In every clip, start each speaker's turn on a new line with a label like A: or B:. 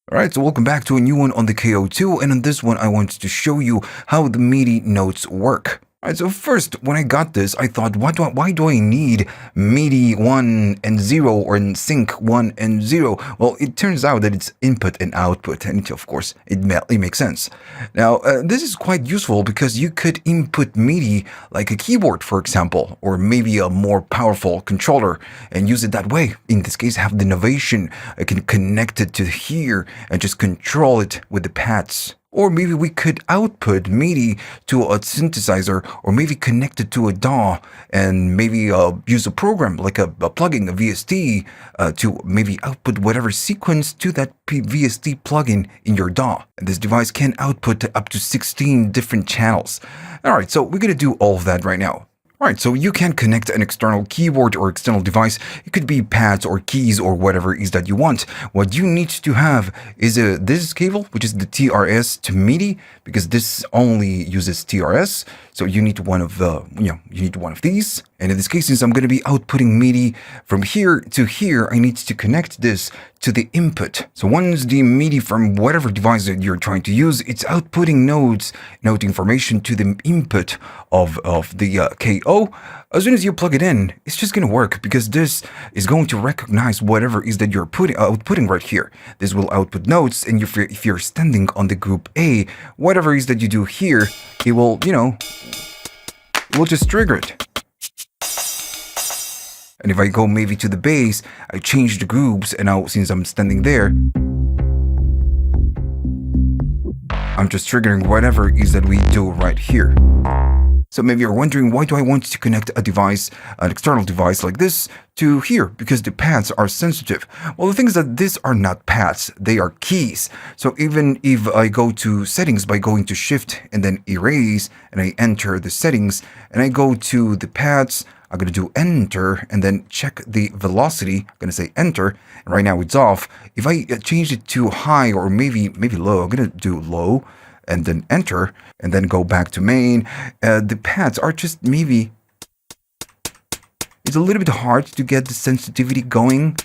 A: Alright, so welcome back to a new one on the KO2, and on this one I wanted to show you how the MIDI notes work. Alright, so first, when I got this, I thought, why do I need MIDI 1 and 0 or in sync 1 and 0? Well, it turns out that it's input and output, and of course, it makes sense. Now, this is quite useful because you could input MIDI like a keyboard, for example, or maybe a more powerful controller, and use it that way. In this case, have the innovation. I can connect it to here and just control it with the pads. Or maybe we could output MIDI to a synthesizer, or maybe connect it to a DAW, and maybe use a program like a plugin, a VST, to maybe output whatever sequence to that VST plugin in your DAW. And this device can output up to 16 different channels. Alright, so we're going to do all of that right now. Alright, so you can connect an external keyboard or external device. It could be pads or keys or whatever it is that you want. What you need to have is this cable, which is the TRS to MIDI, because this only uses TRS. So you need one of these. And in this case, since I'm going to be outputting MIDI from here to here, I need to connect this to the input. So once the MIDI from whatever device that you're trying to use, it's outputting note information to the input of the KO. As soon as you plug it in, it's just going to work because this is going to recognize whatever is that you're outputting right here. This will output notes, and if you're standing on the group A, whatever is that you do here, it will, it will just trigger it. And if I go maybe to the bass, I change the groups, and now since I'm standing there, I'm just triggering whatever is that we do right here. So maybe you're wondering, why do I want to connect a device, an external device like this, to here? Because the pads are sensitive. Well, the thing is that these are not pads, they are keys. So even if I go to settings by going to shift and then erase, and I enter the settings, and I go to the pads, I'm going to do enter and then check the velocity. I'm going to say enter, and right now it's off. If I change it to high or maybe low, I'm going to do low and then enter and then go back to main. The pads are just maybe, it's a little bit hard to get the sensitivity going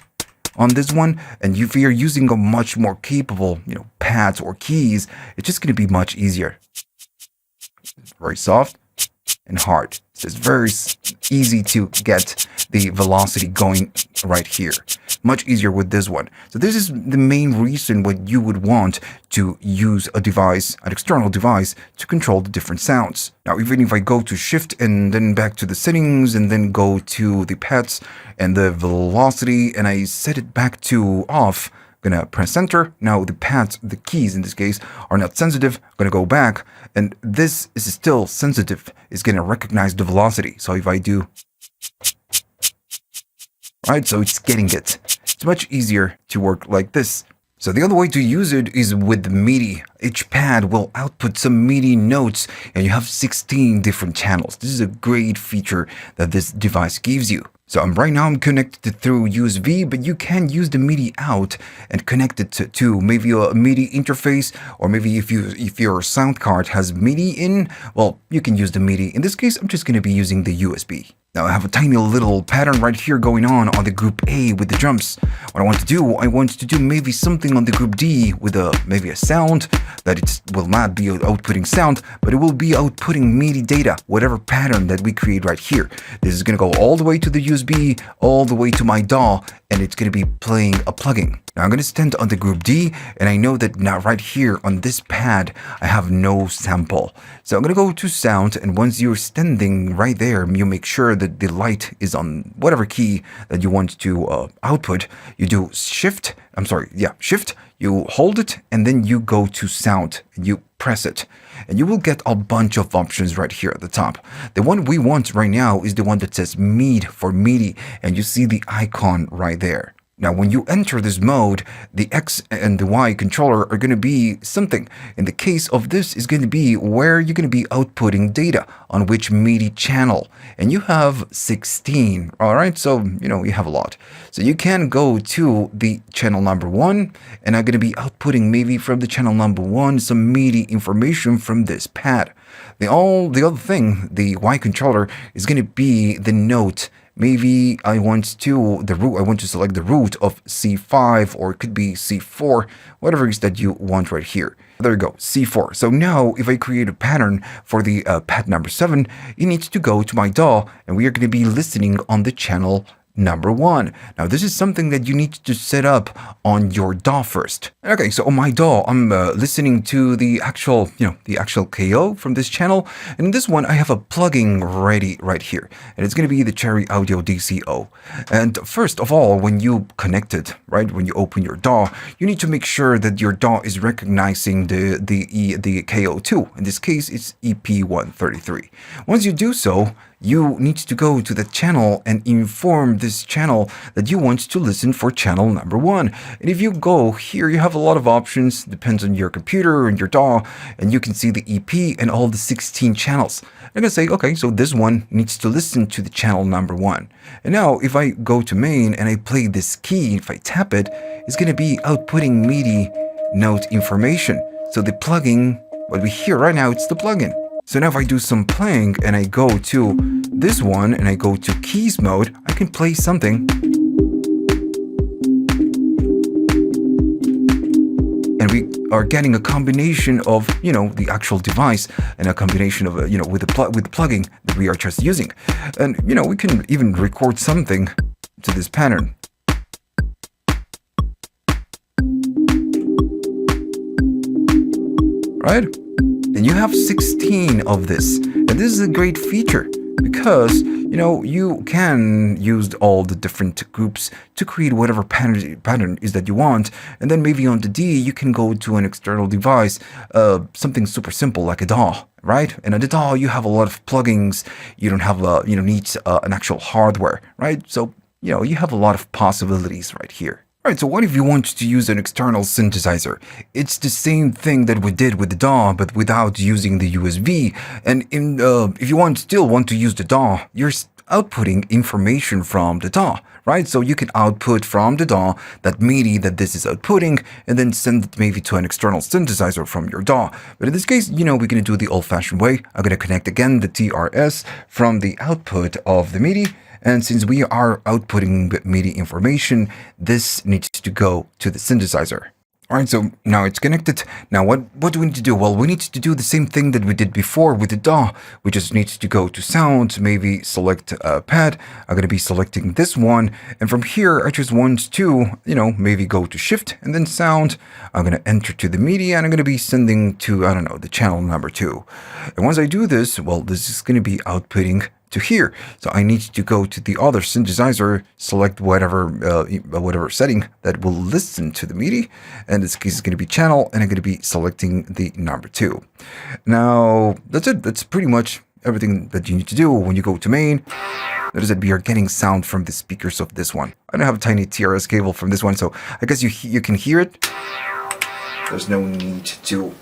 A: on this one. And if you're using a much more capable, pads or keys, it's just going to be much easier. It's very soft and hard. It's very easy to get the velocity going right here. Much easier with this one. So this is the main reason why you would want to use a device, an external device, to control the different sounds. Now, even if I go to shift and then back to the settings and then go to the pads and the velocity and I set it back to off, gonna press enter. Now the pads, the keys in this case, are not sensitive. I'm gonna go back, and this is still sensitive. It's gonna recognize the velocity. So if I do, right, so it's getting it. It's much easier to work like this. So the other way to use it is with MIDI. Each pad will output some MIDI notes, and you have 16 different channels. This is a great feature that this device gives you. So right now I'm connected through USB, but you can use the MIDI out and connect it to maybe a MIDI interface, or maybe if your sound card has MIDI in, well, you can use the MIDI. In this case, I'm just going to be using the USB. Now I have a tiny little pattern right here going on the group A with the drums. What I want to do maybe something on the group D with maybe a sound that it will not be outputting sound, but it will be outputting MIDI data, whatever pattern that we create right here. This is going to go all the way to the USB, all the way to my DAW, and it's going to be playing a plugin. Now I'm going to stand on the group D, and I know that now right here on this pad, I have no sample. So I'm going to go to sound, and once you're standing right there, you make sure that the light is on whatever key that you want to output. You do shift, you hold it, and then you go to sound, and you press it. And you will get a bunch of options right here at the top. The one we want right now is the one that says MID for MIDI, and you see the icon right there. Now, when you enter this mode, the X and the Y controller are going to be something. In the case of this is going to be where you're going to be outputting data on which MIDI channel. And you have 16, all right? So, you have a lot. So you can go to the channel number 1, and I'm going to be outputting maybe from the channel number 1 some MIDI information from this pad. The other thing, the Y controller, is going to be the note maybe I want to select the root of C5, or it could be C4, whatever it is that you want right here. There you go, C4. So now if I create a pattern for the pad number 7, it needs to go to my DAW, and we are going to be listening on the channel number 1. Now this is something that you need to set up on your DAW first. Okay, so on my DAW, I'm listening to the actual KO from this channel, and in this one I have a plugin ready right here, and it's going to be the Cherry Audio DCO. And first of all, when you connect it, right, when you open your DAW, you need to make sure that your DAW is recognizing the KO2. In this case, it's EP-133. Once you do so, you need to go to the channel and inform this channel that you want to listen for channel number 1. And if you go here, you have a lot of options, depends on your computer and your DAW, and you can see the EP and all the 16 channels. I'm going to say, okay, so this one needs to listen to the channel number 1. And now if I go to main and I play this key, if I tap it, it's going to be outputting MIDI note information. So the plugin, what we hear right now, it's the plugin. So now if I do some playing and I go to this one and I go to keys mode, I can play something. And we are getting a combination of, the actual device and a combination of, with the plugin that we are just using. And, we can even record something to this pattern. Right? And you have 16 of this. And this is a great feature because, you can use all the different groups to create whatever pattern is that you want. And then maybe on the D, you can go to an external device, something super simple like a DAW, right? And on the DAW, you have a lot of plugins. You don't have, need an actual hardware, right? So, you have a lot of possibilities right here. Alright, so what if you want to use an external synthesizer? It's the same thing that we did with the DAW, but without using the USB. And if you still want to use the DAW, you're outputting information from the DAW, right? So you can output from the DAW that MIDI that this is outputting, and then send it maybe to an external synthesizer from your DAW. But in this case, we're going to do the old-fashioned way. I'm going to connect again the TRS from the output of the MIDI. And since we are outputting MIDI information, this needs to go to the synthesizer. All right, so now it's connected. Now, what do we need to do? Well, we need to do the same thing that we did before with the DAW. We just need to go to sound, maybe select pad. I'm going to be selecting this one. And from here, I just want to, maybe go to shift and then sound. I'm going to enter to the MIDI and I'm going to be sending to, I don't know, the channel number 2. And once I do this, well, this is going to be outputting to here. So I need to go to the other synthesizer, select whatever setting that will listen to the MIDI. And this case is going to be channel, and I'm going to be selecting the number 2. Now, that's it. That's pretty much everything that you need to do when you go to main. Notice that we are getting sound from the speakers of this one. I don't have a tiny TRS cable from this one, so I guess you can hear it. There's no need to.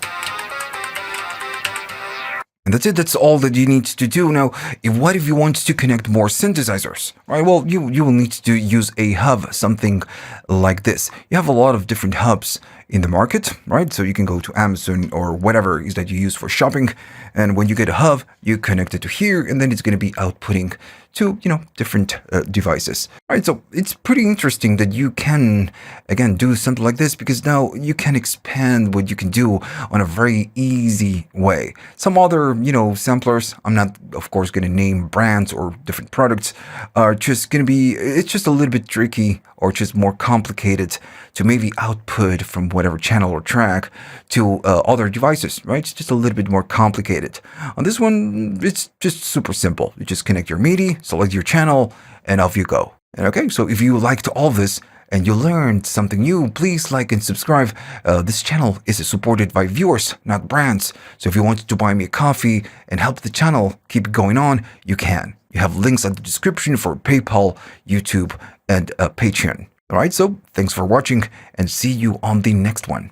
A: And that's it. That's all that you need to do. Now, what if you want to connect more synthesizers? Right? Well, you will need to use a hub, something like this. You have a lot of different hubs in the market, right? So you can go to Amazon or whatever it is that you use for shopping. And when you get a hub, you connect it to here, and then it's going to be outputting to, different devices. All right, so it's pretty interesting that you can, again, do something like this, because now you can expand what you can do on a very easy way. Some other, samplers, I'm not, of course, going to name brands or different products, are just going to be, it's just a little bit tricky or just more complicated to maybe output from whatever channel or track to other devices, right? It's just a little bit more complicated. On this one, it's just super simple. You just connect your MIDI, select your channel, and off you go. And okay, so if you liked all this and you learned something new, please like and subscribe. This channel is supported by viewers, not brands. So if you want to buy me a coffee and help the channel keep going on, you can. You have links in the description for PayPal, YouTube, and Patreon. All right, so thanks for watching, and see you on the next one.